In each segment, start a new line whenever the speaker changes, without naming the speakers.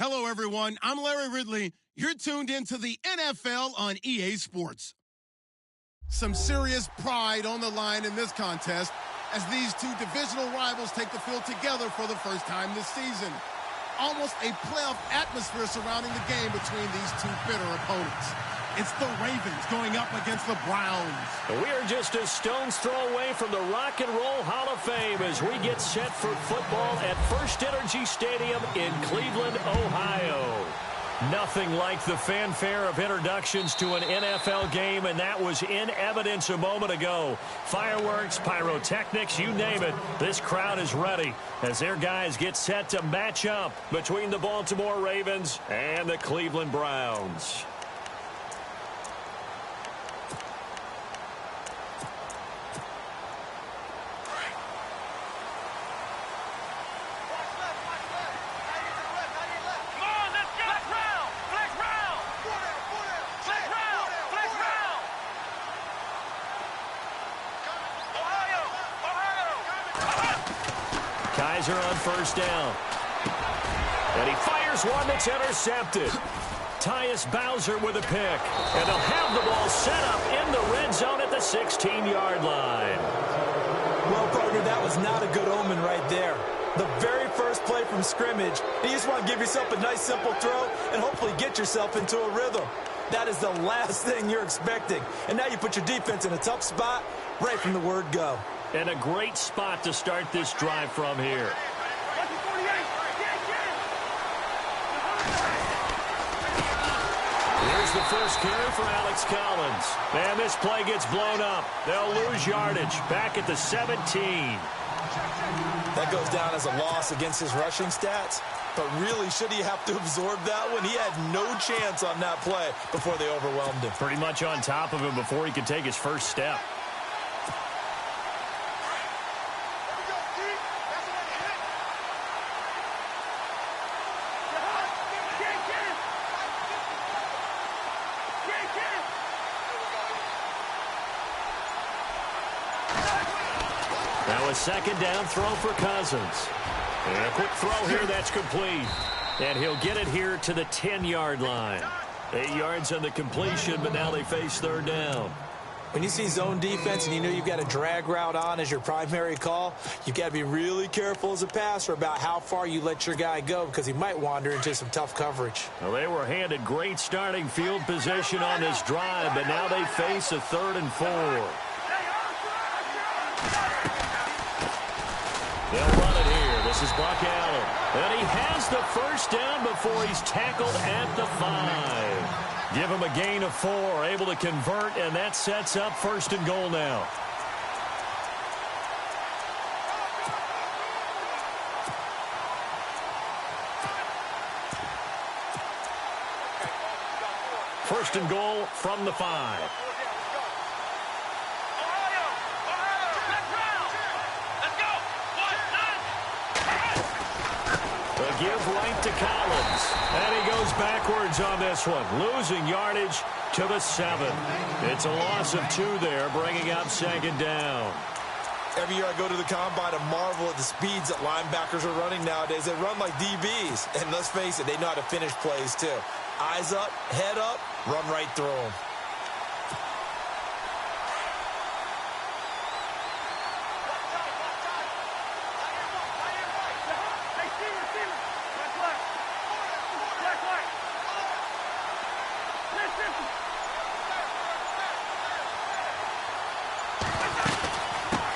Hello, everyone. I'm Larry Ridley. You're tuned into the NFL on EA Sports. Some serious pride on the line in this contest as these two divisional rivals take the field together for the first time this season. Almost a playoff atmosphere surrounding the game between these two bitter opponents. It's the Ravens going up against the Browns.
We are just a stone's throw away from the Rock and Roll Hall of Fame as we get set for football at First Energy Stadium in Cleveland, Ohio. Nothing like the fanfare of introductions to an NFL game, and that was in evidence a moment ago. Fireworks, pyrotechnics, you name it. This crowd is ready as their guys get set to match up between the Baltimore Ravens and the Cleveland Browns. Kaiser on first down. And he fires one that's intercepted. Tyus Bowser with a pick. And they'll have the ball set up in the red zone at the 16-yard line.
Well, partner, that was not a good omen right there. The very first play from scrimmage, you just want to give yourself a nice, simple throw and hopefully get yourself into a rhythm. That is the last thing you're expecting. And now you put your defense in a tough spot right from the word go.
And a great spot to start this drive from here. Here's the first carry for Alex Collins. And this play gets blown up. They'll lose yardage back at the 17.
That goes down as a loss against his rushing stats. But really, should he have to absorb that one? He had no chance on that play before they overwhelmed him.
Pretty much on top of him before he could take his first step. Now a second down throw for Cousins. And a quick throw here that's complete. And he'll get it here to the 10-yard line. 8 yards on the completion, but now they face third down.
When you see zone defense and you know you've got a drag route on as your primary call, you've got to be really careful as a passer about how far you let your guy go because he might wander into some tough coverage.
Well, they were handed great starting field position on this drive, but now they face a 3rd and 4. They'll run it here. This is Buck Allen. And he has the first down before he's tackled at the 5. Give him a gain of 4, able to convert, and that sets up 1st and goal now. First and goal from the 5. Give right to Collins. And he goes backwards on this one, losing yardage to the 7. It's a loss of 2 there, bringing up 2nd down.
Every year I go to the combine and marvel at the speeds that linebackers are running nowadays. They run like DBs. And let's face it, they know how to finish plays too. Eyes up, head up, run right through them.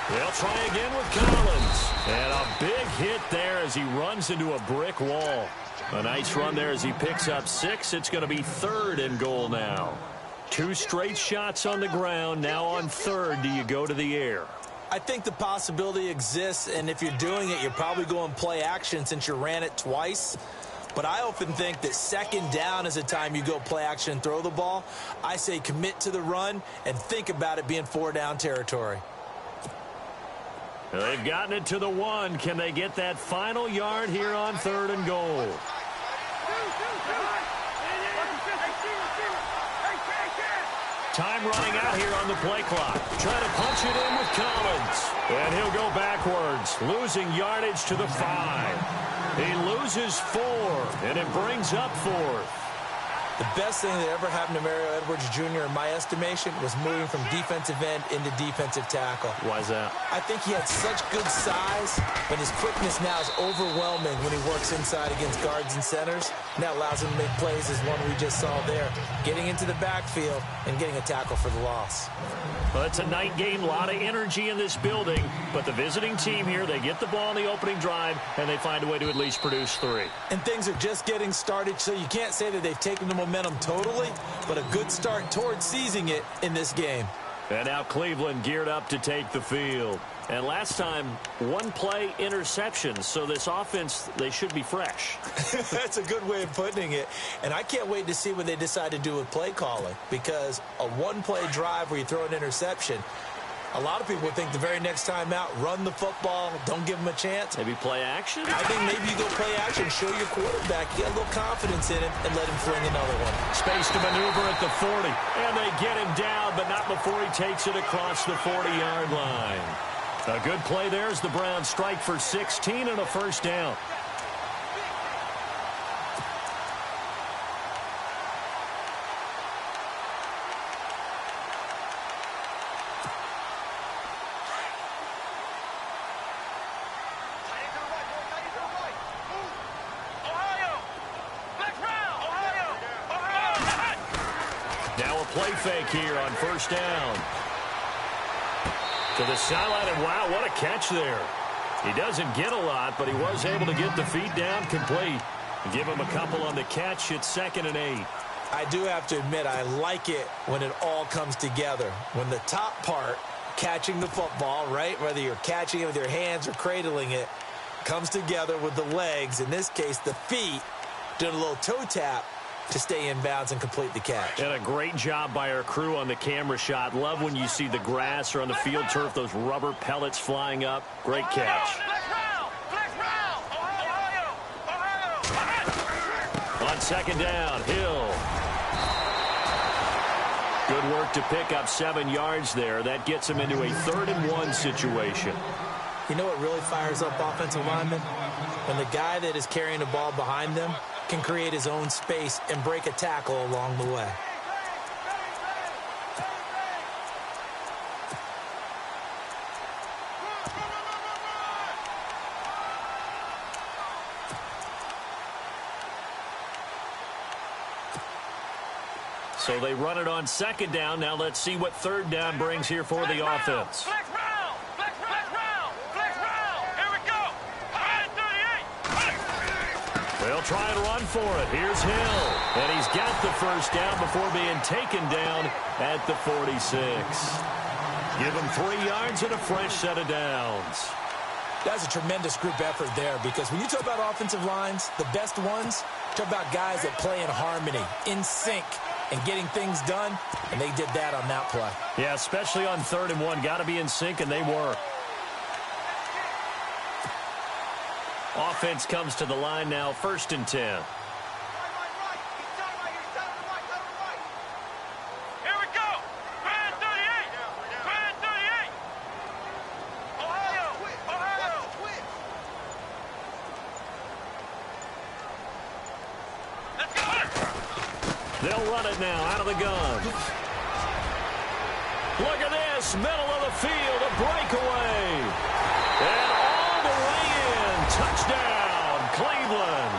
They'll try again with Collins. And a big hit there as he runs into a brick wall. A nice run there as he picks up 6. It's going to be 3rd and goal now. 2 straight shots on the ground. Now on 3rd, do you go to the air?
I think the possibility exists, and if you're doing it, you're probably going play action since you ran it twice. But I often think that 2nd down is a time you go play action and throw the ball. I say commit to the run and think about it being 4-down territory.
They've gotten it to the 1. Can they get that final yard here on 3rd and goal? Time running out here on the play clock. Trying to punch it in with Collins. And he'll go backwards, losing yardage to the 5. He loses 4, and it brings up 4th.
The best thing that ever happened to Mario Edwards Jr., in my estimation, was moving from defensive end into defensive tackle.
Why is that?
I think he had such good size, but his quickness now is overwhelming when he works inside against guards and centers. And that allows him to make plays as one we just saw there, getting into the backfield and getting a tackle for the loss.
Well, it's a night game, a lot of energy in this building, but the visiting team here, they get the ball on the opening drive, and they find a way to at least produce 3.
And things are just getting started, so you can't say that they've taken the momentum totally, but a good start towards seizing it in this game.
And now Cleveland geared up to take the field. And last time, 1-play interception, so this offense, they should be fresh.
That's a good way of putting it. And I can't wait to see what they decide to do with play calling, because a 1-play drive where you throw an interception, a lot of people think the very next time out, run the football, don't give them a chance.
Maybe play action?
I think maybe you go play action, show your quarterback, you get a little confidence in him, and let him fling another one.
Space to maneuver at the 40, and they get him down, but not before he takes it across the 40-yard line. A good play there as the Browns strike for 16 and a first down. Now a play fake here on first down. To the sideline, and wow, what a catch there. He doesn't get a lot, but he was able to get the feet down complete. Give him a couple on the catch. It's 2nd and 8.
I do have to admit, I like it when it all comes together. When the top part, catching the football, right, whether you're catching it with your hands or cradling it, comes together with the legs, in this case the feet, doing a little toe tap to stay in bounds and complete the catch.
And a great job by our crew on the camera shot. Love when you see the grass or on the field turf, those rubber pellets flying up. Great catch. On 2nd down, Hill. Good work to pick up 7 yards there. That gets him into a 3rd and 1 situation.
You know what really fires up offensive linemen? When the guy that is carrying the ball behind them can create his own space and break a tackle along the way.
So they run it on 2nd down. Now let's see what 3rd down brings here for the offense. They'll try and run for it. Here's Hill. And he's got the first down before being taken down at the 46. Give him 3 yards and a fresh set of downs.
That's a tremendous group effort there, because when you talk about offensive lines, the best ones, talk about guys that play in harmony, in sync, and getting things done, and they did that on that play.
Yeah, especially on 3rd and 1. Got to be in sync, and they were. Offense comes to the line now, 1st and 10. They'll run it now out of the gun. Look at this, middle of the field, a breakaway. And all the way in, touchdown, Cleveland.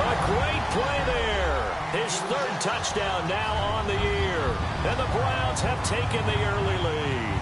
A great play there. His 3rd touchdown now on the year. And the Browns have taken the early lead.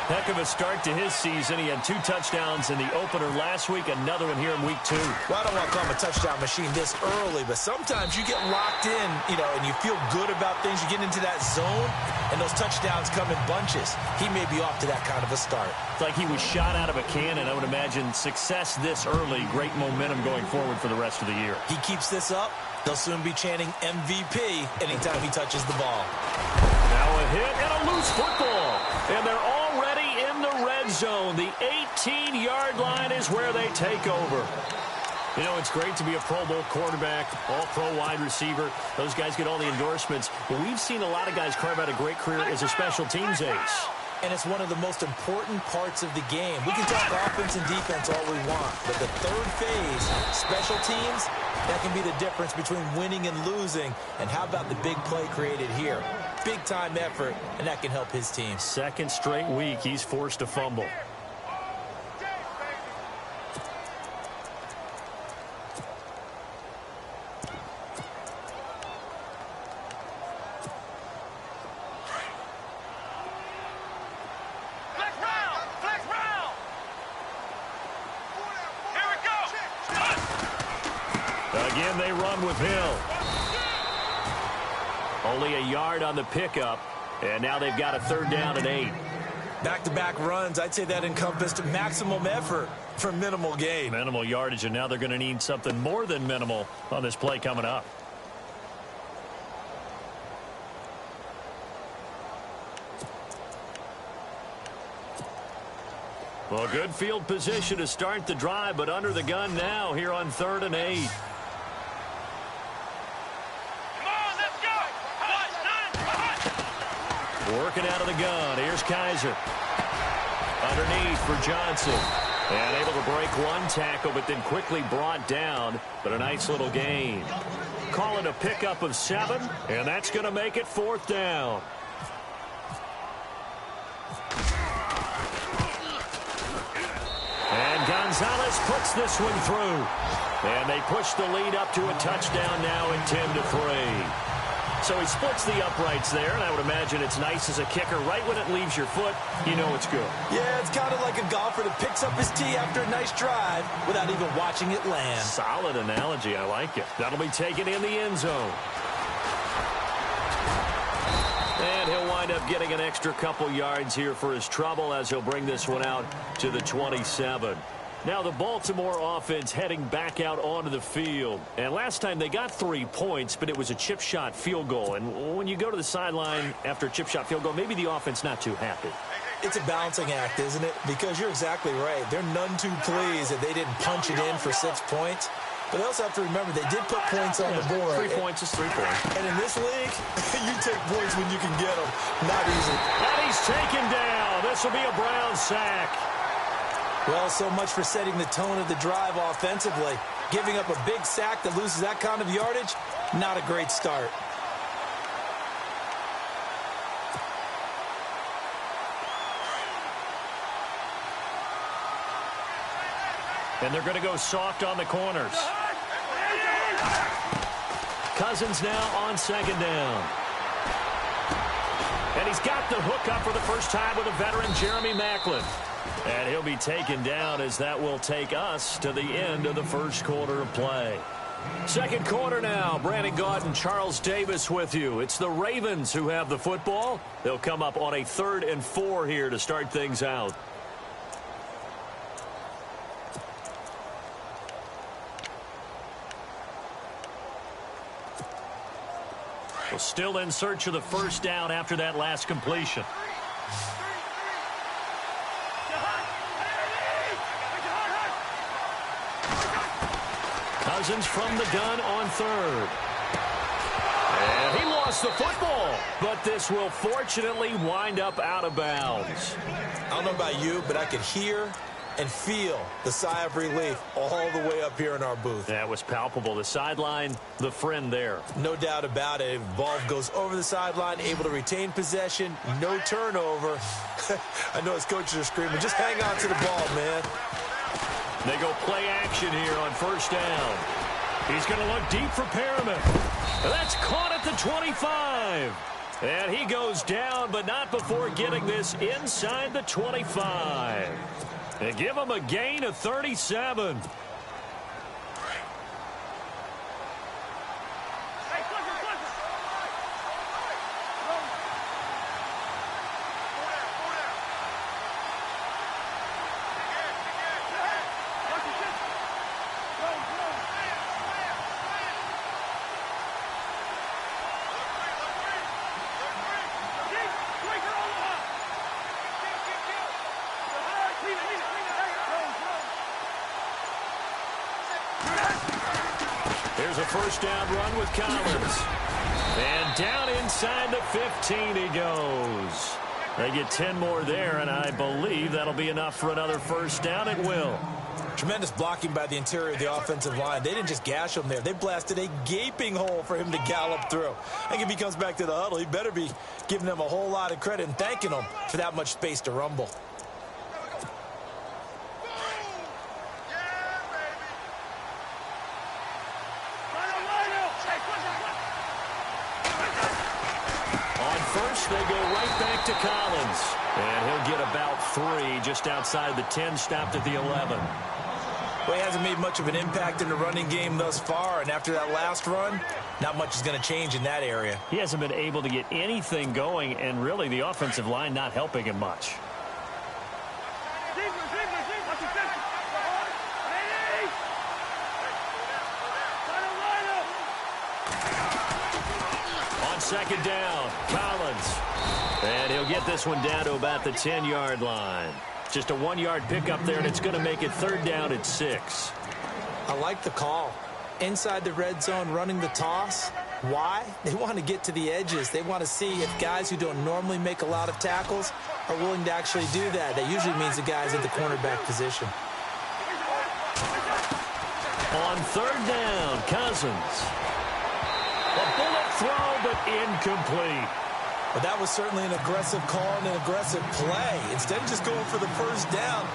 Heck of a start to his season. He had 2 touchdowns in the opener last week, another one here in week 2.
Well, I don't want to call him a touchdown machine this early, but sometimes you get locked in, and you feel good about things. You get into that zone, and those touchdowns come in bunches. He may be off to that kind of a start.
It's like he was shot out of a cannon. I would imagine success this early, great momentum going forward for the rest of the year.
He keeps this up, they'll soon be chanting MVP anytime he touches the ball.
Now a hit and a loose football. And they're already in the red zone. The 18-yard line is where they take over. You know, it's great to be a Pro Bowl quarterback, all-pro wide receiver. Those guys get all the endorsements. But we've seen a lot of guys carve out a great career as a special teams ace.
And it's one of the most important parts of the game. We can talk offense and defense all we want, but the third phase, special teams, that can be the difference between winning and losing. And how about the big play created here? Big-time effort, and that can help his team.
Second straight week, he's forced to fumble. Again, they run with Hill. Only a yard on the pickup, and now they've got a 3rd down and 8.
Back-to-back runs, I'd say that encompassed maximum effort for minimal gain.
Minimal yardage, and now they're going to need something more than minimal on this play coming up. Well, good field position to start the drive, but under the gun now here on 3rd and 8. Working out of the gun. Here's Kaiser. Underneath for Johnson. And able to break one tackle, but then quickly brought down. But a nice little gain. Call it a pickup of 7, and that's going to make it 4th down. And Gonzalez puts this one through. And they push the lead up to a touchdown now at 10-3. So he splits the uprights there, and I would imagine it's nice as a kicker. Right when it leaves your foot, you know it's good.
Yeah, it's kind of like a golfer that picks up his tee after a nice drive without even watching it land.
Solid analogy. I like it. That'll be taken in the end zone. And he'll wind up getting an extra couple yards here for his trouble as he'll bring this one out to the 27. Now the Baltimore offense heading back out onto the field. And last time they got 3 points, but it was a chip shot field goal. And when you go to the sideline after a chip shot field goal, maybe the offense not too happy.
It's a balancing act, isn't it? Because you're exactly right. They're none too pleased that they didn't punch it in for 6 points. But they also have to remember they did put points on the board.
3 points is 3 points.
And in this league, you take points when you can get them. Not easy.
And he's taken down. This will be a Browns sack.
Well, so much for setting the tone of the drive offensively. Giving up a big sack that loses that kind of yardage, not a great start.
And they're going to go soft on the corners. Cousins now on 2nd down. And he's got the hook up for the first time with a veteran, Jeremy Maclin. And he'll be taken down as that will take us to the end of the first quarter of play. Second quarter now. Brandon Gaudin and Charles Davis with you. It's the Ravens who have the football. They'll come up on a 3rd and 4 here to start things out. Well, still in search of the first down after that last completion. Cousins from the gun on 3rd. And he lost the football, but this will fortunately wind up out of bounds.
I don't know about you, but I could hear and feel the sigh of relief all the way up here in our booth.
That was palpable. The sideline, the friend there.
No doubt about it. Ball goes over the sideline, able to retain possession, no turnover. I know his coaches are screaming, just hang on to the ball, man.
They go play action here on 1st down. He's going to look deep for Perriman. That's caught at the 25. And he goes down, but not before getting this inside the 25. They give him a gain of 37. Here's a first down run with Collins. And down inside the 15 he goes. They get 10 more there, and I believe that'll be enough for another first down. It will.
Tremendous blocking by the interior of the offensive line. They didn't just gash him there. They blasted a gaping hole for him to gallop through. I think if he comes back to the huddle, he better be giving them a whole lot of credit and thanking them for that much space to rumble.
On first, they go right back to Collins. And he'll get about 3 just outside the 10, stopped at the 11.
Well, he hasn't made much of an impact in the running game thus far, and after that last run, not much is going to change in that area.
He hasn't been able to get anything going, and really the offensive line not helping him much. On second down, Collins. And he'll get this one down to about the 10-yard line. Just a 1-yard pickup there, and it's going to make it third down at 6.
I like the call. Inside the red zone, running the toss. Why? They want to get to the edges. They want to see if guys who don't normally make a lot of tackles are willing to actually do that. That usually means the guys at the cornerback position.
On third down, Cousins. A bullet throw, but incomplete.
But that was certainly an aggressive call and an aggressive play. Instead of just going for the first down,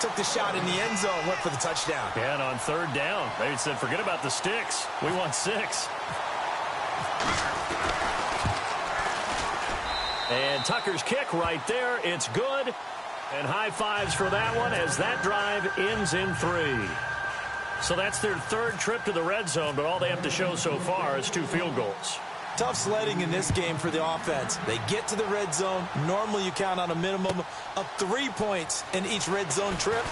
took the shot in the end zone, went for the touchdown.
Yeah, and on third down, they said, forget about the sticks. We want 6. And Tucker's kick right there. It's good. And high fives for that one as that drive ends in 3. So that's their third trip to the red zone, but all they have to show so far is 2 field goals.
Tough sledding in this game for the offense. They get to the red zone. Normally you count on a minimum of 3 points in each red zone trip.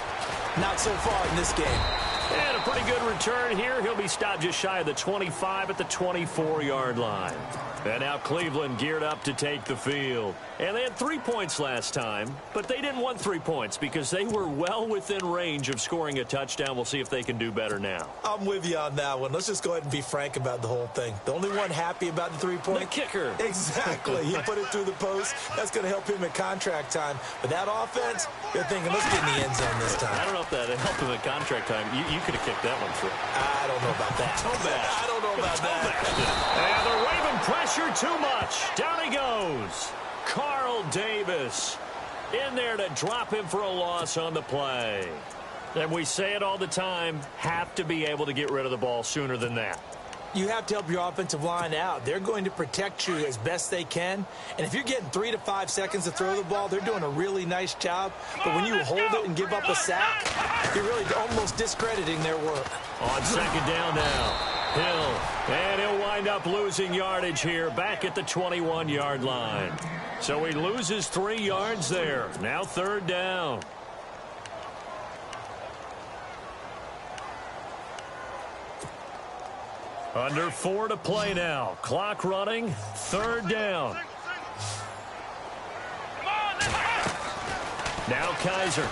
Not so far in this game.
And a pretty good return here. He'll be stopped just shy of the 25 at the 24-yard line. And now Cleveland geared up to take the field. And they had 3 points last time, but they didn't want 3 points because they were well within range of scoring a touchdown. We'll see if they can do better now.
I'm with you on that one. Let's just go ahead and be frank about the whole thing. The only one happy about the 3-point?
The kicker.
Exactly. He put it through the post. That's going to help him at contract time. But that offense, they're thinking, let's get in the end zone this time.
I don't know if that helped him at contract time. You could have kicked that one through.
I don't know about that. I don't know about that.
And the Raven pressure too much. Down he goes. Carl Davis in there to drop him for a loss on the play. And we say it all the time, have to be able to get rid of the ball sooner than that.
You have to help your offensive line out. They're going to protect you as best they can. And if you're getting 3 to 5 seconds to throw the ball, they're doing a really nice job. But when you hold it and give up a sack, you're really almost discrediting their work.
On second down now. Hill, and he'll wind up losing yardage here back at the 21-yard line. So he loses 3 yards there. Now third down. Under 4 to play now. Clock running. Third down. Now Kaiser.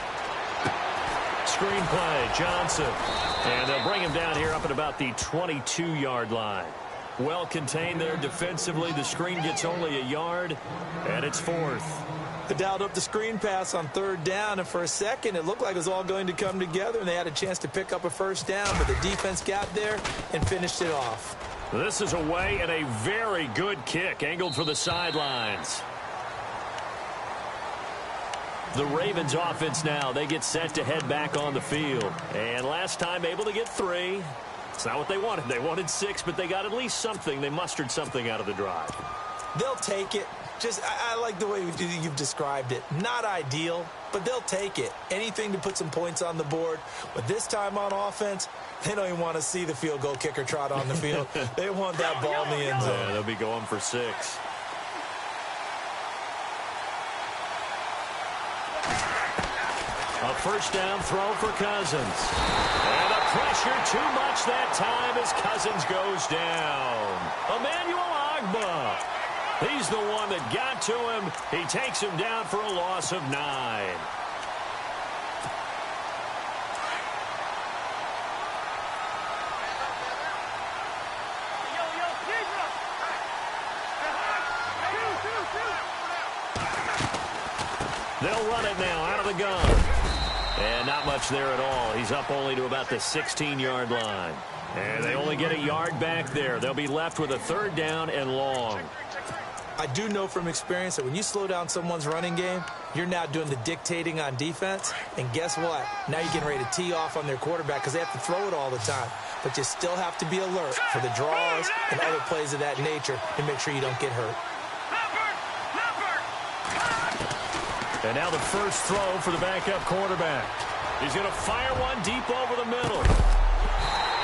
Screenplay, Johnson. And they'll bring him down here up at about the 22-yard line. Well contained there defensively. The screen gets only a yard, and it's 4th.
They dialed up the screen pass on third down, and for a second it looked like it was all going to come together, and they had a chance to pick up a first down, but the defense got there and finished it off.
This is away and a very good kick, angled for the sidelines. The Ravens offense now, they get set to head back on the field. And last time able to get 3. It's not what they wanted. They wanted 6, but they got at least something. They mustered something out of the drive.
They'll take it. I like the way you've described it. Not ideal, but they'll take it. Anything to put some points on the board. But this time on offense, they don't even want to see the field goal kicker trot on the field. They want that ball in the end zone.
Yeah, they'll be going for 6. A first down throw for Cousins. And the pressure too much that time as Cousins goes down. Emmanuel Ogbah. He's the one that got to him. He takes him down for a loss of 9. They'll run it now out of the gun. And not much there at all. He's up only to about the 16-yard line. And they only get a yard back there. They'll be left with a 3rd down and long.
I do know from experience that when you slow down someone's running game, you're now doing the dictating on defense. And guess what? Now you're getting ready to tee off on their quarterback because they have to throw it all the time. But you still have to be alert for the draws and other plays of that nature and make sure you don't get hurt.
And now the first throw for the backup quarterback. He's going to fire one deep over the middle.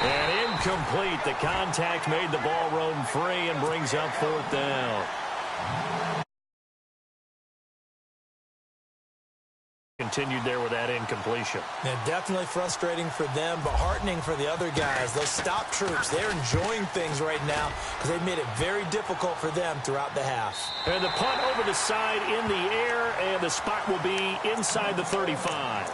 And incomplete. The contact made the ball roam free and brings up 4th down. Continued there with that incompletion.
Yeah, definitely frustrating for them, but heartening for the other guys. Those stop troops, they're enjoying things right now because they've made it very difficult for them throughout the half.
And the punt over the side in the air, and the spot will be inside the 35.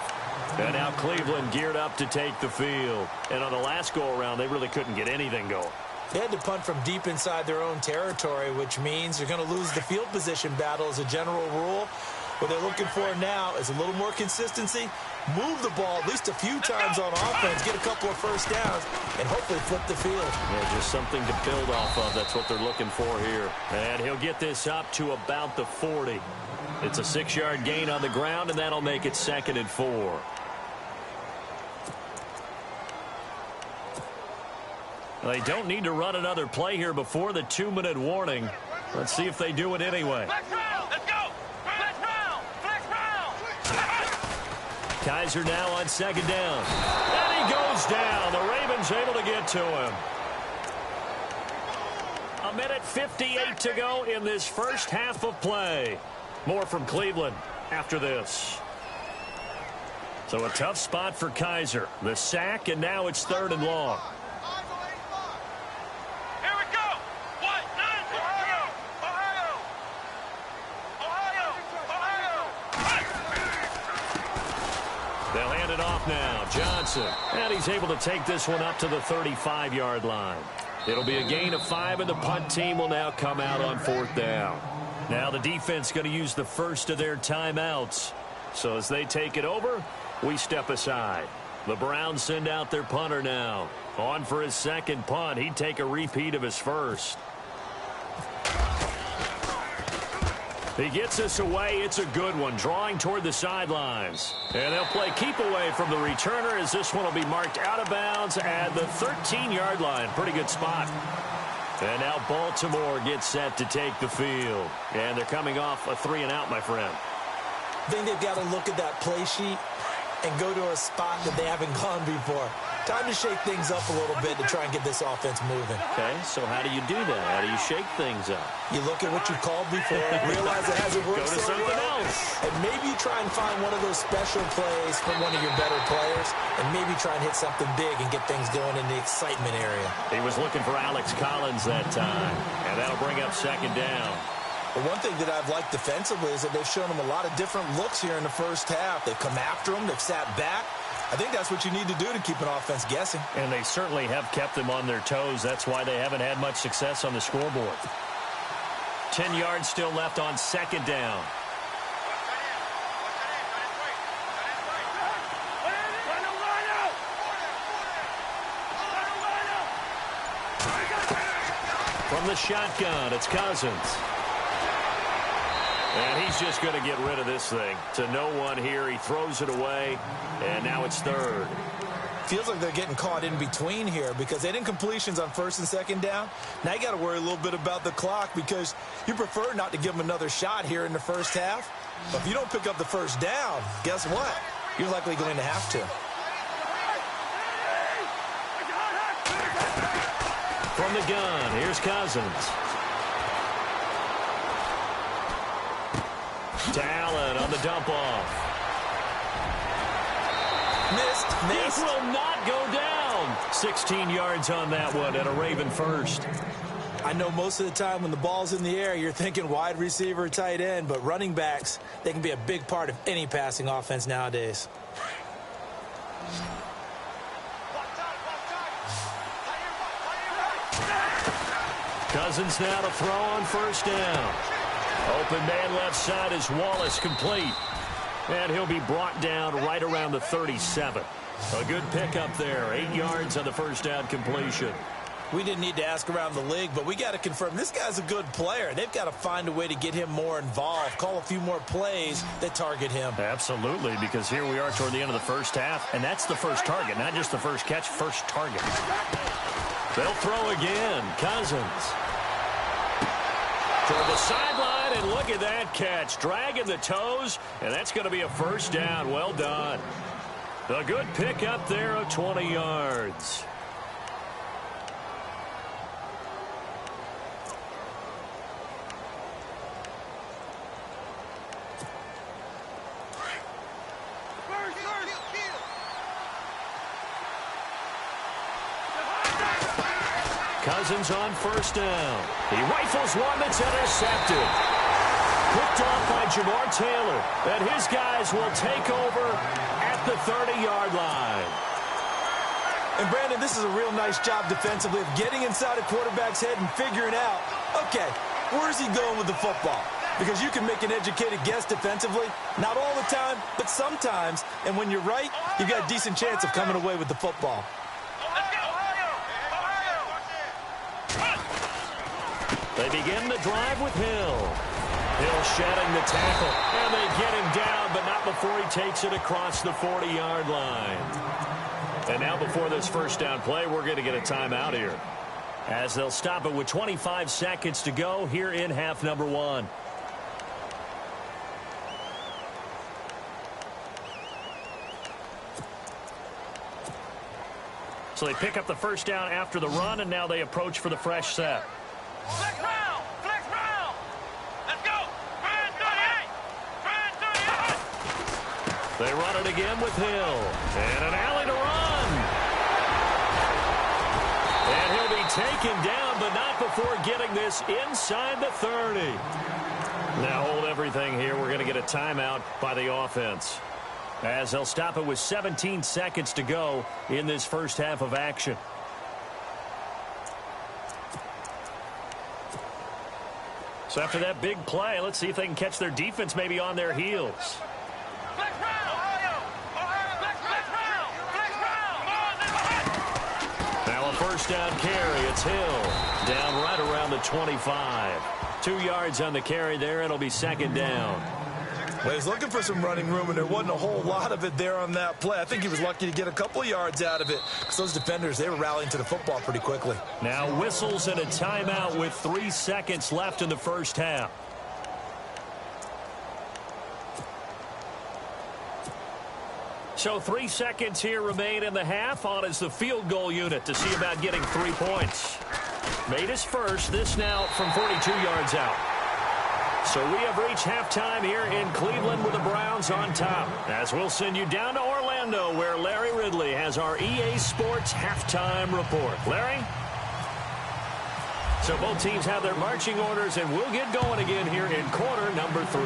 And now Cleveland geared up to take the field. And on the last go-around, they really couldn't get anything going.
They had to punt from deep inside their own territory, which means you're going to lose the field position battle as a general rule. What they're looking for now is a little more consistency, move the ball at least a few times on offense, get a couple of first downs, and hopefully flip the field.
Yeah, just something to build off of. That's what they're looking for here. And he'll get this up to about the 40. It's a 6-yard gain on the ground, and that'll make it 2nd and 4. Well, they don't need to run another play here before the 2-minute warning. Let's see if they do it anyway. Kaiser now on 2nd down. And he goes down. The Ravens able to get to him. 1:58 to go in this first half of play. More from Cleveland after this. So a tough spot for Kaiser. The sack, and now it's 3rd and long. They'll hand it off now. Johnson. And he's able to take this one up to the 35-yard line. It'll be a gain of 5, and the punt team will now come out on 4th down. Now the defense going to use the first of their timeouts. So as they take it over, we step aside. The Browns send out their punter now. On for his 2nd punt. He'd take a repeat of his first. He gets us away. It's a good one, drawing toward the sidelines. And they'll play keep away from the returner as this one will be marked out of bounds at the 13-yard line. Pretty good spot. And now Baltimore gets set to take the field. And they're coming off a 3-and-out, my friend.
I think they've got to look at that play sheet and go to a spot that they haven't gone before. Time to shake things up a little bit to try and get this offense moving.
Okay, so how do you do that? How do you shake things up?
You look at what you called before, realize it hasn't worked
Go to
so
something
well,
else.
and maybe try and find one of those special plays from one of your better players, and maybe try and hit something big and get things going in the excitement area.
He was looking for Alex Collins that time, and that'll bring up 2nd down.
But one thing that I've liked defensively is that they've shown them a lot of different looks here in the first half. They've come after them. They've sat back. I think that's what you need to do to keep an offense guessing.
And they certainly have kept them on their toes. That's why they haven't had much success on the scoreboard. 10 yards still left on 2nd down. From the shotgun, it's Cousins. And he's just going to get rid of this thing. To no one here. He throws it away, and now it's 3rd.
Feels like they're getting caught in between here because they didn't completions on 1st and 2nd down. Now you got to worry a little bit about the clock because you prefer not to give them another shot here in the first half. But if you don't pick up the first down, guess what? You're likely going to have to.
From the gun, here's Cousins. To Allen on the dump-off.
Missed.
He will not go down. 16 yards on that one and a Raven first.
I know most of the time when the ball's in the air, you're thinking wide receiver, tight end, but running backs, they can be a big part of any passing offense nowadays.
Cousins now to throw on 1st down. Open man left side is Wallace, complete. And he'll be brought down right around the 37. A good pickup there. 8 yards on the first down completion.
We didn't need to ask around the league, but we got to confirm this guy's a good player. They've got to find a way to get him more involved, call a few more plays that target him.
Absolutely, because here we are toward the end of the first half, and that's the first target, not just the first catch, first target. They'll throw again. Cousins. Toward the sideline, and look at that catch. Dragging the toes, and that's going to be a first down. Well done. A good pickup there of 20 yards. Cousins on first down. He rifles one that's intercepted. Picked off by Jamar Taylor. And his guys will take over at the 30-yard line.
And, Brandon, this is a real nice job defensively of getting inside a quarterback's head and figuring out, okay, where's he going with the football? Because you can make an educated guess defensively. Not all the time, but sometimes. And when you're right, you've got a decent chance of coming away with the football.
They begin the drive with Hill. Hill shedding the tackle, and they get him down, but not before he takes it across the 40-yard line. And now before this first down play, we're going to get a timeout here, as they'll stop it with 25 seconds to go here in half number 1. So they pick up the first down after the run, and now they approach for the fresh set.
Flex round! Flex round! Let's go! Brand 38! Brand 38!
They run it again with Hill. And an alley to run. And he'll be taken down, but not before getting this inside the 30. Now hold everything here. We're going to get a timeout by the offense, as they'll stop it with 17 seconds to go in this first half of action. So after that big play, let's see if they can catch their defense maybe on their heels.
Flex round! Ohio! Flex round! Flex round!
Now a first down carry. It's Hill down right around the 25. 2 yards on the carry there. It'll be second down.
Well, he's looking for some running room, and there wasn't a whole lot of it there on that play. I think he was lucky to get a couple yards out of it, because those defenders, they were rallying to the football pretty quickly.
Now whistles and a timeout with 3 seconds left in the first half. So 3 seconds here remain in the half. On is the field goal unit to see about getting 3 points. Made his first. This now from 42 yards out. So we have reached halftime here in Cleveland with the Browns on top. As we'll send you down to Orlando, where Larry Ridley has our EA Sports halftime report. Larry? So both teams have their marching orders, and we'll get going again here in quarter number 3.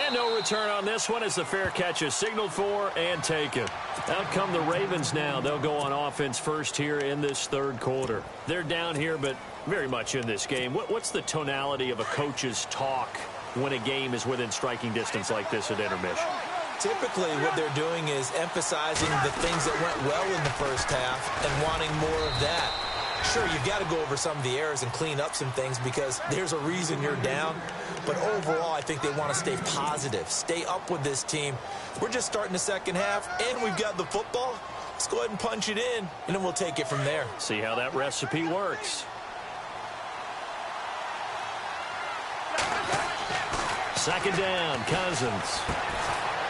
And no return on this one as the fair catch is signaled for and taken. Out come the Ravens now. They'll go on offense first here in this third quarter. They're down here, but very much in this game. What's the tonality of a coach's talk when a game is within striking distance like this at intermission?
Typically, what they're doing is emphasizing the things that went well in the first half and wanting more of that. Sure, you've got to go over some of the errors and clean up some things because there's a reason you're down. But overall, I think they want to stay positive, stay up with this team. We're just starting the second half, and we've got the football. Let's go ahead and punch it in, and then we'll take it from there.
See how that recipe works. Second down, Cousins.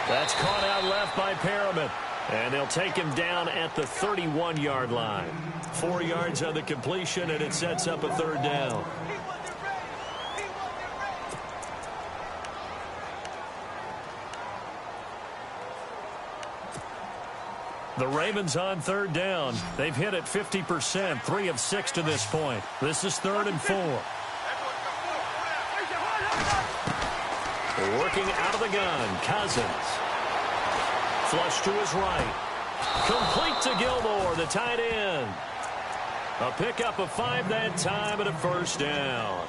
That's caught out left by Perriman. And they'll take him down at the 31-yard line. 4 yards on the completion, and it sets up a third down. The Ravens on third down. They've hit it 50%, 3 of 6 to this point. This is 3rd and 4. Working out of the gun, Cousins. Flush to his right. Complete to Gilmore, the tight end. A pickup of 5 that time and a first down.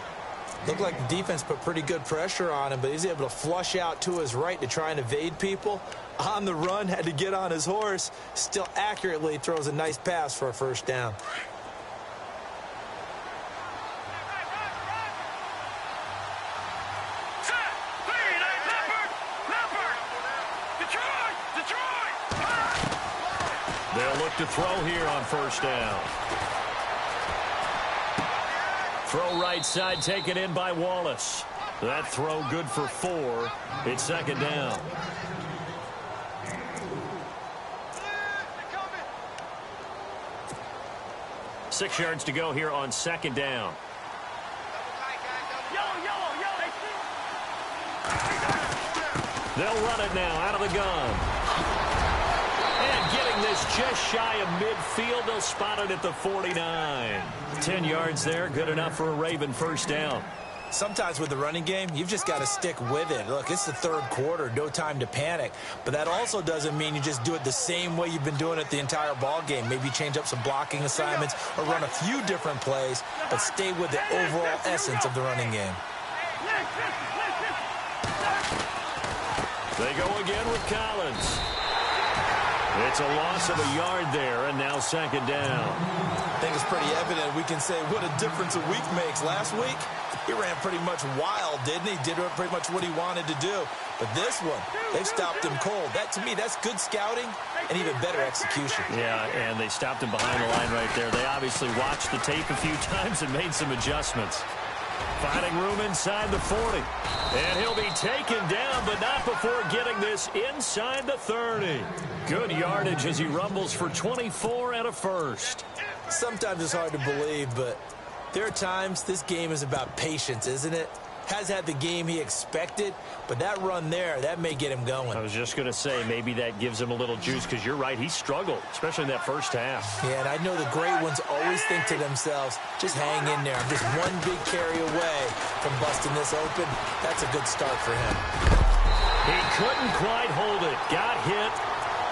Looked like the defense put pretty good pressure on him, but he's able to flush out to his right to try and evade people. On the run, had to get on his horse. Still accurately throws a nice pass for a first down.
They'll look to throw here on first down. Throw right side taken in by Wallace. That throw good for 4. It's second down. Six yards to go here on second down. They'll run it now out of the gun. And getting this just shy of midfield, they'll spot it at the 49. 10 yards there, good enough for a Raven first down.
Sometimes with the running game, you've just got to stick with it. Look, it's the third quarter, no time to panic. But that also doesn't mean you just do it the same way you've been doing it the entire ball game. Maybe change up some blocking assignments or run a few different plays, but stay with the overall essence of the running game.
They go again with Collins. It's a loss of a yard there, and now second down.
I think it's pretty evident we can say what a difference a week makes. Last week, he ran pretty much wild, didn't he? Did pretty much what he wanted to do. But this one, they've stopped him cold. That, to me, that's good scouting and even better execution.
Yeah, and they stopped him behind the line right there. They obviously watched the tape a few times and made some adjustments. Finding room inside the 40. And he'll be taken down, but not before getting this inside the 30. Good yardage as he rumbles for 24 and a first.
Sometimes it's hard to believe, but there are times this game is about patience, isn't it? Has had the game he expected, but that run there, that may get him going.
I was just going to say, maybe that gives him a little juice, because you're right, he struggled, especially in that first half.
Yeah, and I know the great ones always think to themselves, just hang in there. I'm just one big carry away from busting this open. That's a good start for him.
He couldn't quite hold it. Got hit.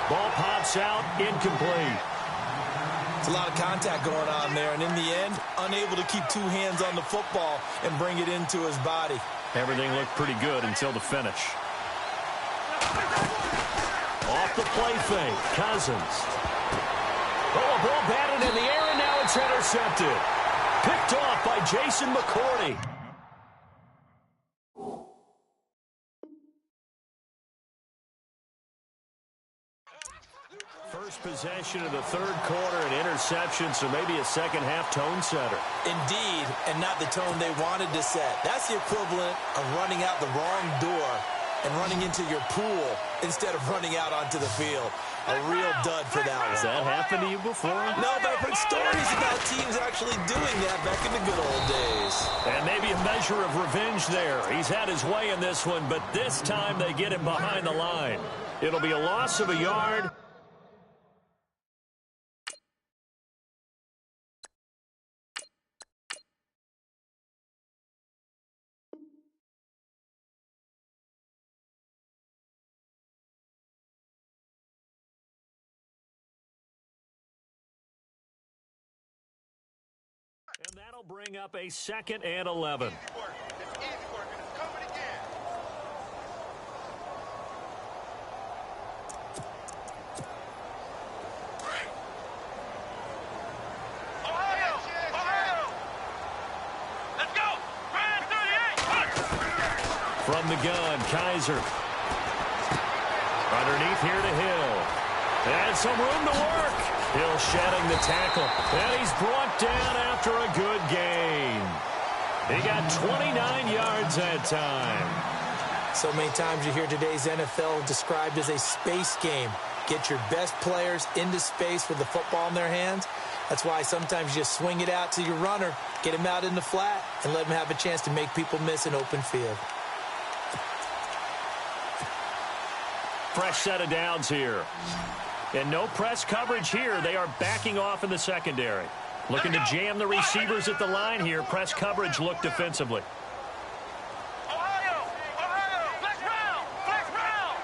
Ball pops out, incomplete.
It's a lot of contact going on there, and in the end, unable to keep two hands on the football and bring it into his body.
Everything looked pretty good until the finish. Off the play fake, Cousins. Oh, a ball batted in the air, and now it's intercepted. Picked off by Jason McCourty. First possession of the third quarter, an interception, so maybe a second-half tone setter.
Indeed, and not the tone they wanted to set. That's the equivalent of running out the wrong door and running into your pool instead of running out onto the field. A real dud for that one.
Has that happened to you before?
No, but I've heard stories about teams actually doing that back in the good old days.
And maybe a measure of revenge there. He's had his way in this one, but this time they get him behind the line. It'll be a loss of a yard. And that'll bring up a 2nd and 11.
It's easy work, and it's coming again. Ohio! Let's go! Brand 38!
From the gun, Kaiser. Underneath here to Hill. And some room to work. Hill shedding the tackle. And he's brought down after a good gain. He got 29 yards that time.
So many times you hear today's NFL described as a space game. Get your best players into space with the football in their hands. That's why sometimes you just swing it out to your runner, get him out in the flat, and let him have a chance to make people miss an open field.
Fresh set of downs here. And no press coverage here. They are backing off in the secondary. Looking to jam the receivers at the line here. Press coverage look defensively.
Ohio! Flex round! Flex round!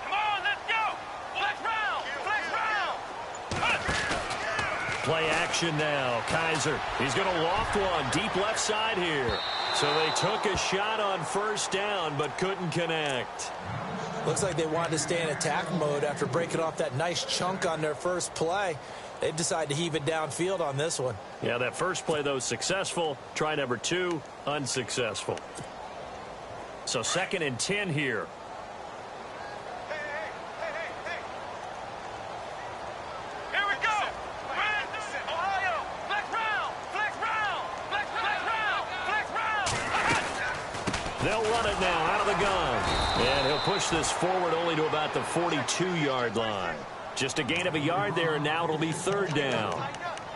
Come on, let's go! Flex round! Flex round!
Play action now. Kaiser, he's going to loft one deep left side here. So they took a shot on first down but couldn't connect.
Looks like they wanted to stay in attack mode after breaking off that nice chunk on their first play. They've decided to heave it downfield on this one.
Yeah, that first play, though, successful. Try number 2, unsuccessful. So 2nd and 10 here.
Here we go. Ohio. Flex round. Flex round. Flex round. Flex round.
They'll run it now out of the gun. And he'll push this forward only to about the 42-yard line. Just a gain of a yard there, and now it'll be 3rd down.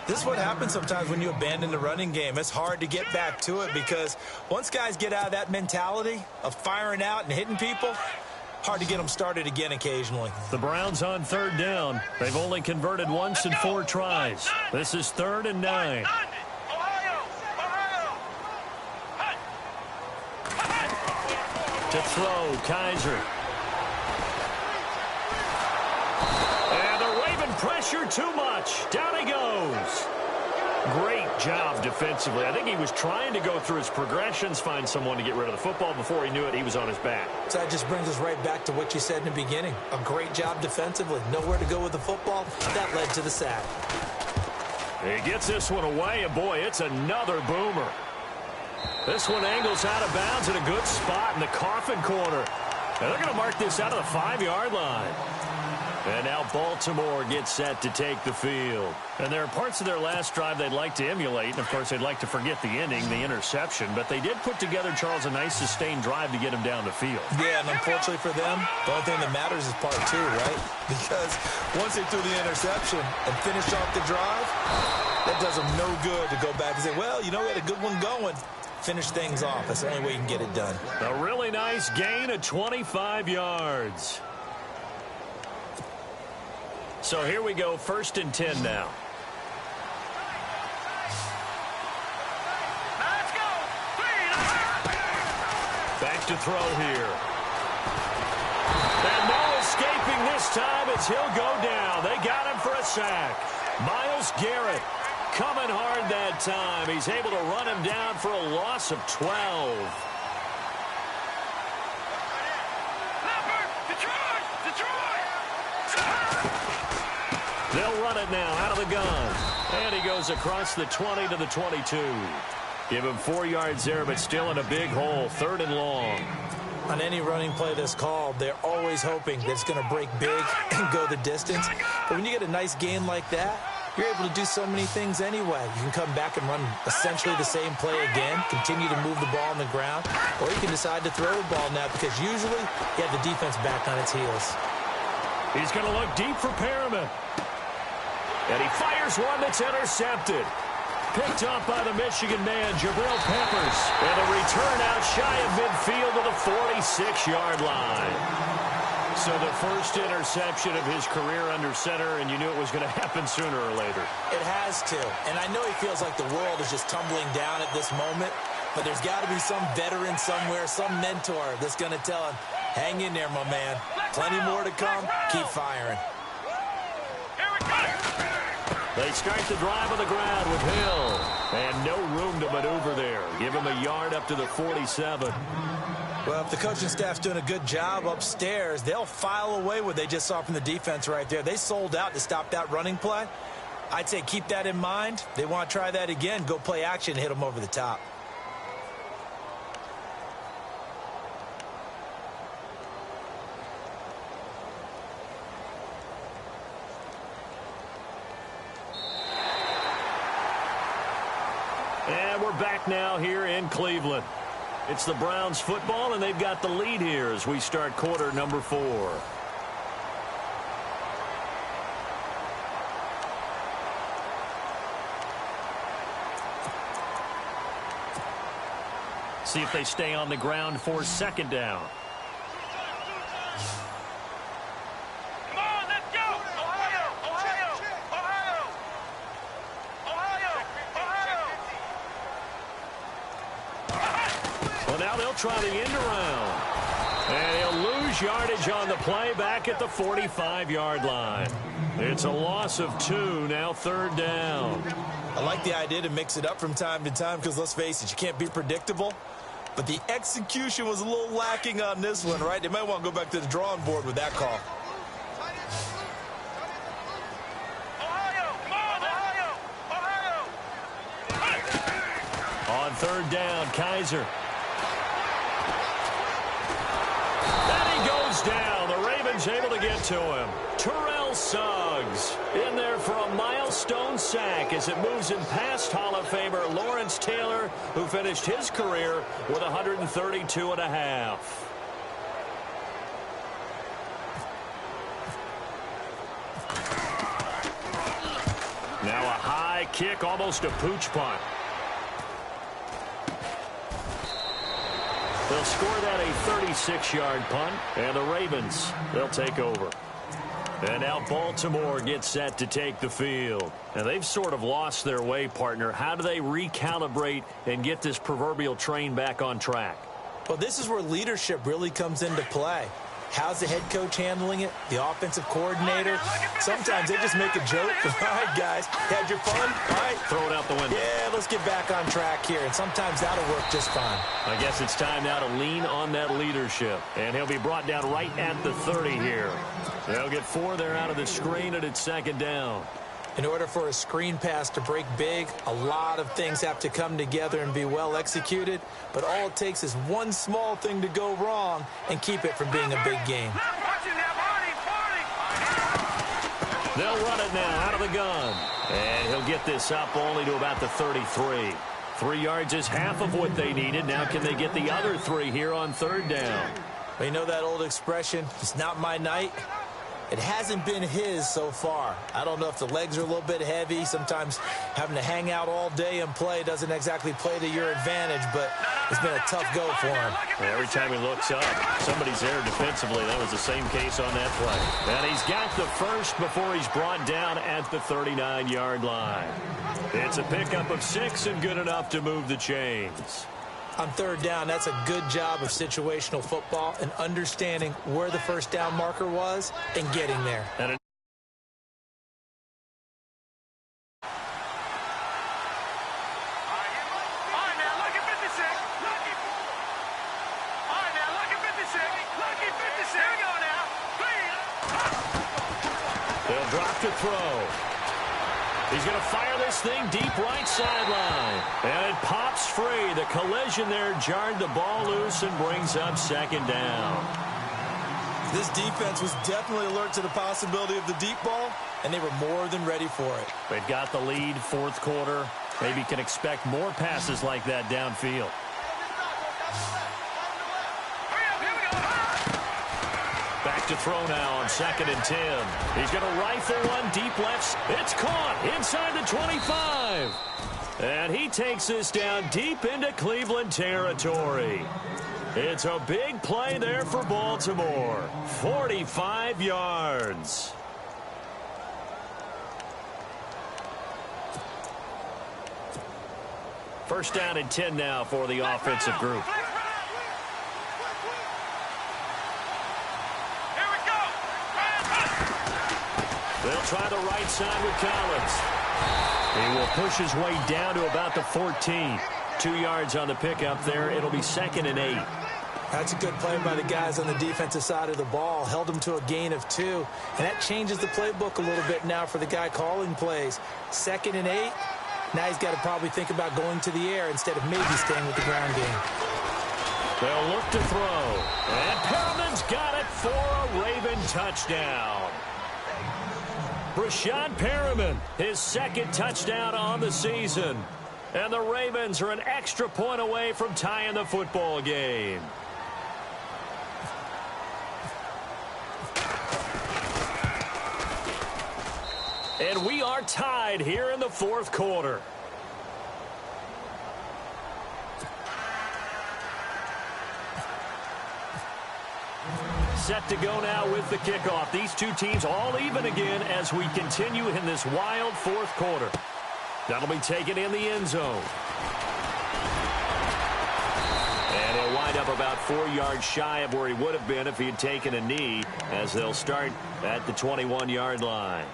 This is what happens sometimes when you abandon the running game. It's hard to get back to it because once guys get out of that mentality of firing out and hitting people, hard to get them started again occasionally.
The Browns on 3rd down. They've only converted once in 4 tries. This is 3rd and 9. To throw, Kaiser. And the Raven pressure too much. Down he goes. Great job defensively. I think he was trying to go through his progressions, find someone to get rid of the football. Before he knew it, he was on his back.
So that just brings us right back to what you said in the beginning. A great job defensively. Nowhere to go with the football. That led to the sack.
He gets this one away, and boy, it's another boomer. This one angles out of bounds in a good spot in the coffin corner. And they're going to mark this out of the 5-yard line. And now Baltimore gets set to take the field. And there are parts of their last drive they'd like to emulate. And, of course, they'd like to forget the ending, the interception. But they did put together, Charles, a nice sustained drive to get him down the field.
Yeah, and unfortunately for them, the only thing that matters is part 2, right? Because once they threw the interception and finished off the drive, that does them no good to go back and say, well, you know, we had a good one going. Finish things off. That's the only way you can get it done.
A really nice gain of 25 yards. So here we go, 1st and 10 now.
Let's go.
Back to throw here. And no escaping this time as he'll go down. They got him for a sack. Myles Garrett coming hard that time. He's able to run him down for a loss of 12. They'll run it now out of the gun. And he goes across the 20 to the 22. Give him 4 yards there, but still in a big hole. 3rd and long.
On any running play that's called, they're always hoping that it's going to break big and go the distance. But when you get a nice gain like that, you're able to do so many things anyway. You can come back and run essentially the same play again, continue to move the ball on the ground, or you can decide to throw the ball now because usually you have the defense back on its heels.
He's going to look deep for Perriman. And he fires one that's intercepted. Picked up by the Michigan man, Jabril Peppers. And a return out shy of midfield to the 46-yard line. So the first interception of his career under center, and you knew it was going to happen sooner or later.
It has to. And I know he feels like the world is just tumbling down at this moment, but there's got to be some veteran somewhere, some mentor that's going to tell him, hang in there, my man. Plenty more to come. Keep firing.
They start the drive on the ground with Hill. And no room to maneuver there. Give him a yard up to the 47.
Well, if the coaching staff's doing a good job upstairs, they'll file away what they just saw from the defense right there. They sold out to stop that running play. I'd say keep that in mind. They want to try that again. Go play action, hit them over the top.
And we're back now here in Cleveland. It's the Browns football, and they've got the lead here as we start quarter number 4. See if they stay on the ground for 2nd down.
Come on, let's go! Ohio! Ohio! Ohio! Ohio!
Well, now they'll try the end around. And he'll lose yardage on the play back at the 45-yard line. It's a loss of 2, now 3rd down.
I like the idea to mix it up from time to time because, let's face it, you can't be predictable. But the execution was a little lacking on this one, right? They might want to go back to the drawing board with that call.
Ohio! Come on, Ohio!
On 3rd down, Kaiser. And he goes down. The Ravens able to get to him. Terrell Suggs in there for a milestone sack as it moves him past Hall of Famer Lawrence Taylor, who finished his career with 132 and a half. Now a high kick, almost a pooch punt. They'll score that a 36-yard punt, and the Ravens, they'll take over. And now Baltimore gets set to take the field. And they've sort of lost their way, partner. How do they recalibrate and get this proverbial train back on track?
Well, this is where leadership really comes into play. How's the head coach handling it? The offensive coordinator? Sometimes they just make a joke. All right, guys, had your fun? All right.
Throw it out the window.
Yeah, let's get back on track here. And sometimes that'll work just fine.
I guess it's time now to lean on that leadership. And he'll be brought down right at the 30 here. They'll get 4 there out of the screen, and it's 2nd down.
In order for a screen pass to break big, a lot of things have to come together and be well executed. But all it takes is one small thing to go wrong and keep it from being a big game.
They'll run it now out of the gun. And he'll get this up only to about the 33. 3 yards is half of what they needed. Now can they get the other 3 here on 3rd down?
Well, you know that old expression, it's not my night? It hasn't been his so far. I don't know if the legs are a little bit heavy. Sometimes having to hang out all day and play doesn't exactly play to your advantage, but it's been a tough go for him.
Every time he looks up, somebody's there defensively. That was the same case on that play. And he's got the first before he's brought down at the 39-yard line. It's a pickup of 6 and good enough to move the chains.
On 3rd down, that's a good job of situational football and understanding where the first down marker was and getting there.
And they'll drop to throw. He's going to fire this thing deep right sideline. And it pops free. The collision there jarred the ball loose and brings up 2nd down.
This defense was definitely alert to the possibility of the deep ball, and they were more than ready for it.
They've got the lead, 4th quarter. Maybe can expect more passes like that downfield. Back to throw now on 2nd and 10. He's going to rifle one deep left. It's caught inside the 25. And he takes this down deep into Cleveland territory. It's a big play there for Baltimore. 45 yards. First down and 10 now for the offensive group. They'll try the right side with Collins. He will push his way down to about the 14. 2 yards on the pickup there. It'll be 2nd and 8.
That's a good play by the guys on the defensive side of the ball. Held them to a gain of 2. And that changes the playbook a little bit now for the guy calling plays. 2nd and 8. Now he's got to probably think about going to the air instead of maybe staying with the ground game.
They'll look to throw. And Perriman's got it for a Raven touchdown. Brashad Perriman, his 2nd touchdown on the season. And the Ravens are an extra point away from tying the football game. And we are tied here in the 4th quarter. Set to go now with the kickoff. These two teams all even again as we continue in this wild 4th quarter. That'll be taken in the end zone. And he'll wind up about 4 yards shy of where he would have been if he had taken a knee, as they'll start at the 21-yard line.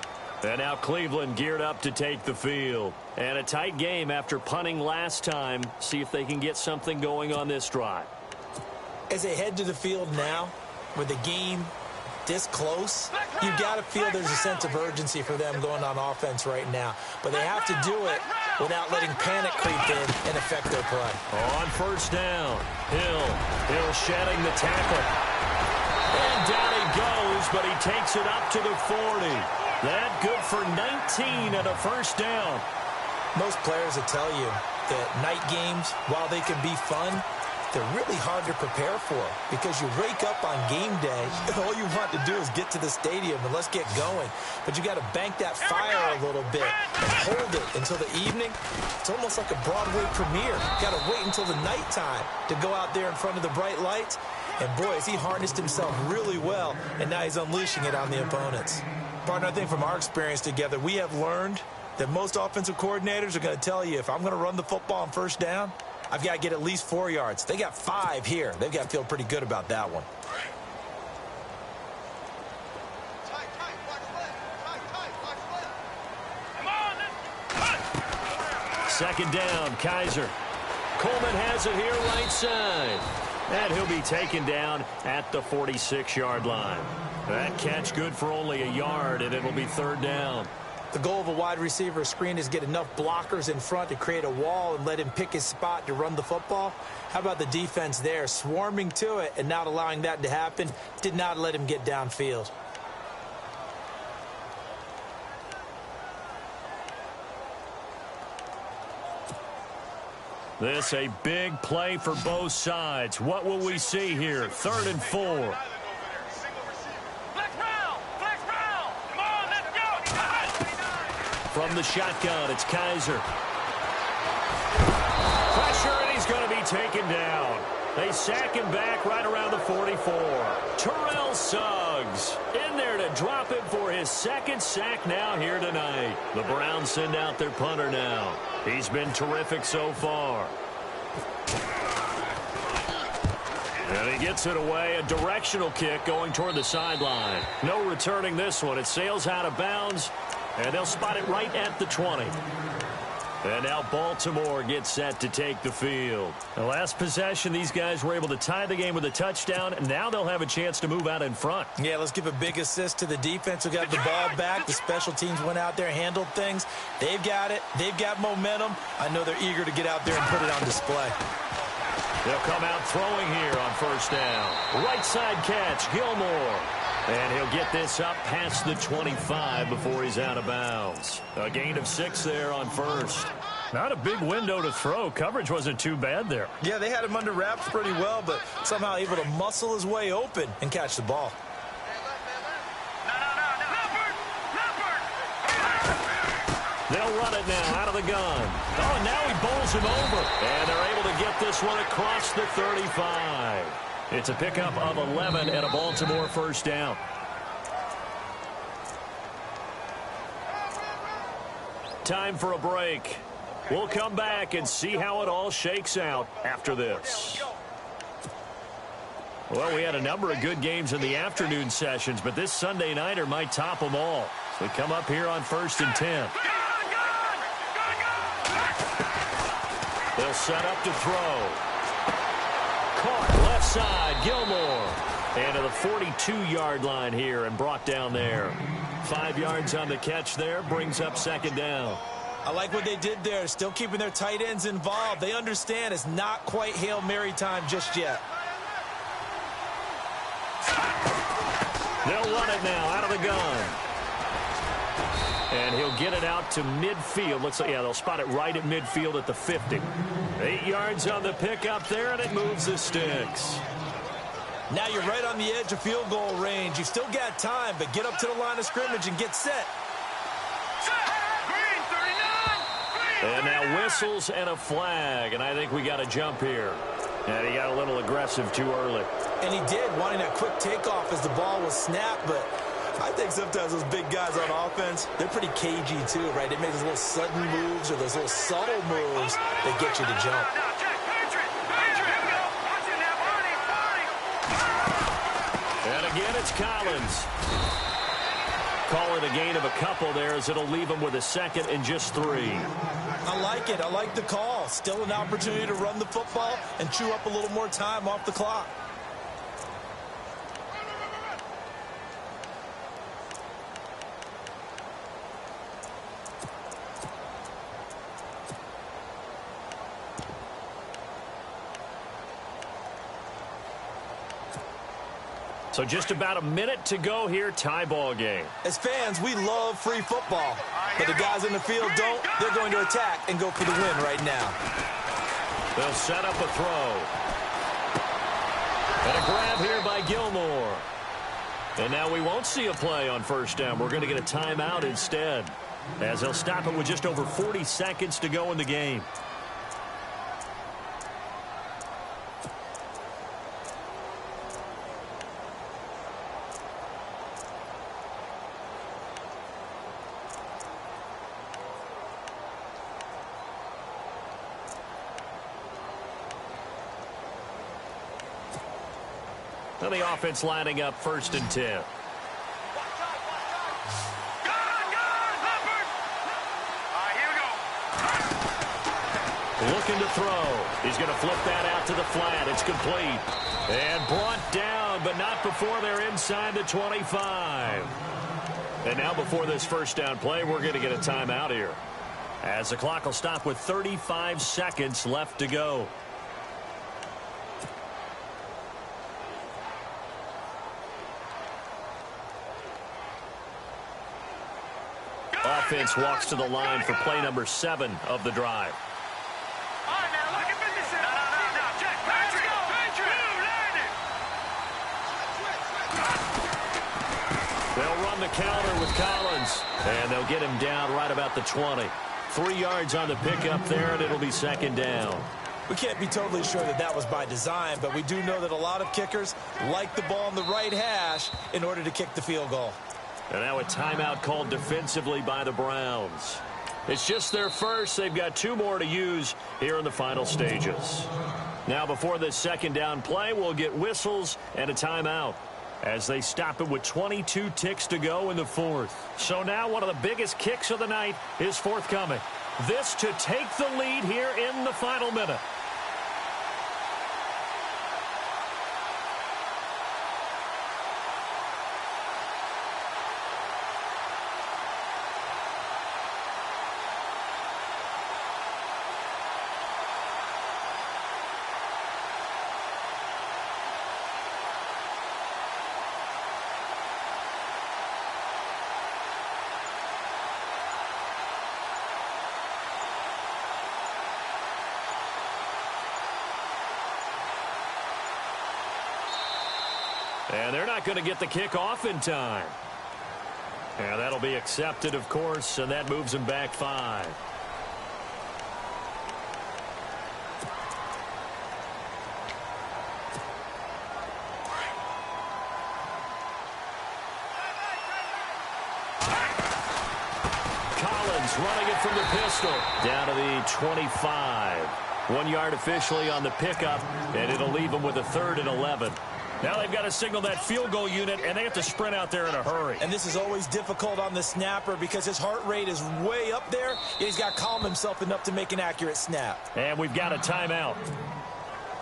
And now Cleveland geared up to take the field. And a tight game after punting last time. See if they can get something going on this drive.
As they head to the field now, with the game this close, you got to feel there's a sense of urgency for them going on offense right now. But they have to do it without letting panic creep in and affect their play.
On first down, Hill shedding the tackle. And down he goes, but he takes it up to the 40. That good for 19 and a first down.
Most players will tell you that night games, while they can be fun, they're really hard to prepare for because you wake up on game day and all you want to do is get to the stadium and let's get going. But you got to bank that fire a little bit and hold it until the evening. It's almost like a Broadway premiere. You got to wait until the nighttime to go out there in front of the bright lights. And boy, has he harnessed himself really well, and now he's unleashing it on the opponents. Partner, I think from our experience together, we have learned that most offensive coordinators are going to tell you, if I'm going to run the football on first down, I've got to get at least 4 yards. They got 5 here. They've got to feel pretty good about that one.
Second down, Kaiser. Coleman has it here right side. And he'll be taken down at the 46-yard line. That catch good for only a yard, and it'll be third down.
The goal of a wide receiver screen is get enough blockers in front to create a wall and let him pick his spot to run the football. How about the defense there, swarming to it and not allowing that to happen? Did not let him get downfield.
This a big play for both sides. What will we see here? 3rd and 4. From the shotgun, it's Kaiser. Pressure, and he's going to be taken down. They sack him back right around the 44. Terrell Suggs in there to drop him for his 2nd sack now here tonight. The Browns send out their punter now. He's been terrific so far. And he gets it away. A directional kick going toward the sideline. No returning this one. It sails out of bounds. And they'll spot it right at the 20. And now Baltimore gets set to take the field. The last possession, these guys were able to tie the game with a touchdown. And now they'll have a chance to move out in front.
Yeah, let's give a big assist to the defense who got the ball back. The special teams went out there, handled things. They've got it. They've got momentum. I know they're eager to get out there and put it on display.
They'll come out throwing here on first down. Right side catch, Gilmore. And he'll get this up past the 25 before he's out of bounds. A gain of 6 there on first. Not a big window to throw. Coverage wasn't too bad there.
Yeah, they had him under wraps pretty well, but somehow able to muscle his way open and catch the ball.
They'll run it now out of the gun. Oh, and now he bowls him over. And they're able to get this one across the 35. It's a pickup of 11 and a Baltimore first down. Time for a break. We'll come back and see how it all shakes out after this. Well, we had a number of good games in the afternoon sessions, but this Sunday nighter might top them all. So we come up here on 1st and 10. They'll set up to throw. Caught left side, Gilmore. And to the 42-yard line here and brought down there. 5 yards on the catch there, brings up 2nd down.
I like what they did there, still keeping their tight ends involved. They understand it's not quite Hail Mary time just yet.
They'll run it now out of the gun. And he'll get it out to midfield. Looks like, yeah, they'll spot it right at midfield at the 50. 8 yards on the pickup there, and it moves the sticks.
Now you're right on the edge of field goal range. You've still got time, but get up to the line of scrimmage and get set.
And now whistles and a flag, and I think we got a jump here. And he got a little aggressive too early.
And he did, wanting that quick takeoff as the ball was snapped, but I think sometimes those big guys on offense, they're pretty cagey too, right? They make those little sudden moves or those little subtle moves that get you to jump.
again. It's Collins. Call it a gain of a couple there as it'll leave him with a second and just 3.
I like it. I like the call. Still an opportunity to run the football and chew up a little more time off the clock.
So just about a minute to go here, tie ball game.
As fans, we love free football. But the guys in the field don't. They're going to attack and go for the win right now.
They'll set up a throw. And a grab here by Gilmore. And now we won't see a play on first down. We're going to get a timeout instead, as they'll stop it with just over 40 seconds to go in the game. And the offense lining up 1st and 10. Looking to throw. He's going to flip that out to the flat. It's complete. And brought down, but not before they're inside the 25. And now before this first down play, we're going to get a timeout here, as the clock will stop with 35 seconds left to go. Offense walks to the line for play number 7 of the drive.
All right, now, look at this. No, Jack, Patrick.
They'll run the counter with Collins, and they'll get him down right about the 20. 3 yards on the pickup there, and it'll be 2nd down.
We can't be totally sure that that was by design, but we do know that a lot of kickers like the ball on the right hash in order to kick the field goal.
And now a timeout called defensively by the Browns. It's just their first. They've got 2 more to use here in the final stages. Now before this 2nd down play, we'll get whistles and a timeout, as they stop it with 22 ticks to go in the 4th. So now one of the biggest kicks of the night is forthcoming. This to take the lead here in the final minute. And they're not going to get the kick off in time. And that'll be accepted, of course, and that moves them back 5. Collins running it from the pistol down to the 25. 1 yard officially on the pickup, and it'll leave them with a 3rd and 11. Now they've got to signal that field goal unit, and they have to sprint out there in a hurry.
And this is always difficult on the snapper because his heart rate is way up there. He's got to calm himself enough to make an accurate snap.
And we've got a timeout.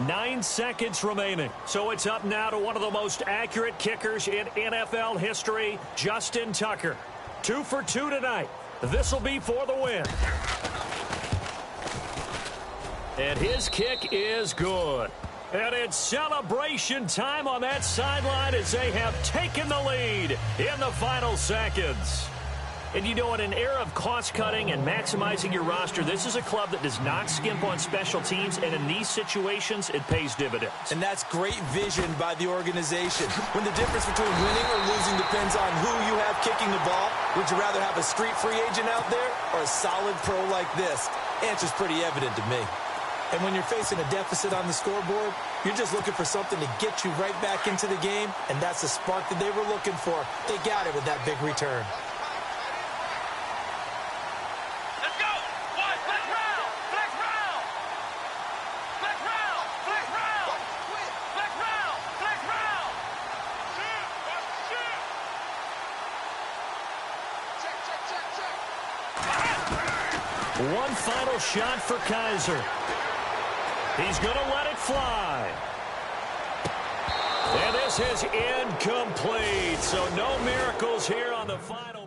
9 seconds remaining. So it's up now to one of the most accurate kickers in NFL history, Justin Tucker. 2 for 2 tonight. This will be for the win. And his kick is good. And it's celebration time on that sideline as they have taken the lead in the final seconds. And you know, in an era of cost-cutting and maximizing your roster, this is a club that does not skimp on special teams, and in these situations, it pays dividends.
And that's great vision by the organization. When the difference between winning or losing depends on who you have kicking the ball, would you rather have a street free agent out there or a solid pro like this? Answer's pretty evident to me. And when you're facing a deficit on the scoreboard, you're just looking for something to get you right back into the game, and that's the spark that they were looking for. They got it with that big return.
Let's go. One, flex round. Flex round. Flex round. Flex round. Flex round. Flex round.
One final shot for Kaiser. He's going to let it fly. And this is incomplete. So no miracles here on the final.